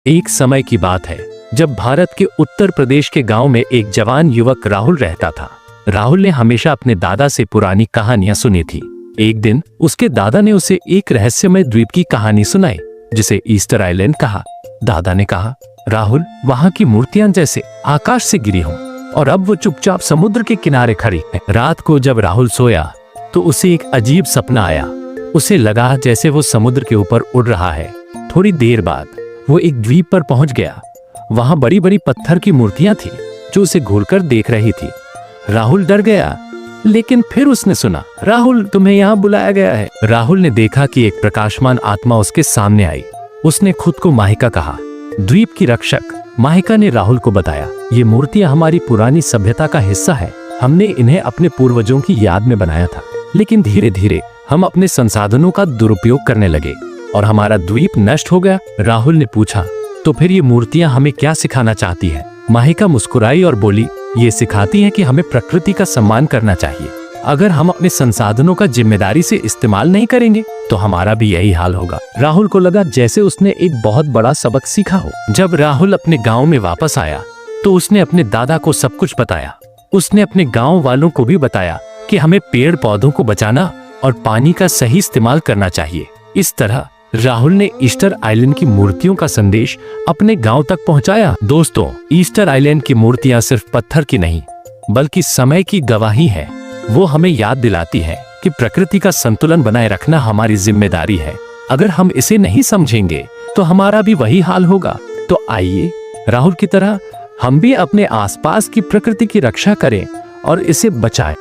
एक समय की बात है जब भारत के उत्तर प्रदेश के गांव में एक जवान युवक राहुल रहता था। राहुल ने हमेशा अपने दादा से पुरानी कहानियां सुनी थी। एक दिन उसके दादा ने उसे एक रहस्यमय द्वीप की कहानी सुनाई जिसे ईस्टर आइलैंड कहा। दादा ने कहा, राहुल, वहां की मूर्तियां जैसे आकाश से गिरी हों और अब वो चुपचाप समुद्र के किनारे खड़ी है। रात को जब राहुल सोया तो उसे एक अजीब सपना आया। उसे लगा जैसे वो समुद्र के ऊपर उड़ रहा है। थोड़ी देर बाद वो एक द्वीप पर पहुंच गया। वहां बड़ी बड़ी पत्थर की मूर्तियां थी जो उसे घूरकर देख रही थी। राहुल डर गया, लेकिन फिर उसने सुना, राहुल, तुम्हें यहाँ बुलाया गया है। राहुल ने देखा कि एक प्रकाशमान आत्मा उसके सामने आई। उसने खुद को माहिका कहा, द्वीप की रक्षक। माहिका ने राहुल को बताया, ये मूर्तियां हमारी पुरानी सभ्यता का हिस्सा है। हमने इन्हें अपने पूर्वजों की याद में बनाया था, लेकिन धीरे धीरे हम अपने संसाधनों का दुरुपयोग करने लगे और हमारा द्वीप नष्ट हो गया। राहुल ने पूछा, तो फिर ये मूर्तियां हमें क्या सिखाना चाहती है? माहिका मुस्कुराई और बोली, ये सिखाती हैं कि हमें प्रकृति का सम्मान करना चाहिए। अगर हम अपने संसाधनों का जिम्मेदारी से इस्तेमाल नहीं करेंगे तो हमारा भी यही हाल होगा। राहुल को लगा जैसे उसने एक बहुत बड़ा सबक सीखा हो। जब राहुल अपने गांव में वापस आया तो उसने अपने दादा को सब कुछ बताया। उसने अपने गांव वालों को भी बताया कि हमें पेड़ पौधों को बचाना और पानी का सही इस्तेमाल करना चाहिए। इस तरह राहुल ने ईस्टर आइलैंड की मूर्तियों का संदेश अपने गांव तक पहुंचाया। दोस्तों, ईस्टर आइलैंड की मूर्तियां सिर्फ पत्थर की नहीं बल्कि समय की गवाही है। वो हमें याद दिलाती है कि प्रकृति का संतुलन बनाए रखना हमारी जिम्मेदारी है। अगर हम इसे नहीं समझेंगे तो हमारा भी वही हाल होगा। तो आइए राहुल की तरह हम भी अपने आसपास की प्रकृति की रक्षा करें और इसे बचाएं।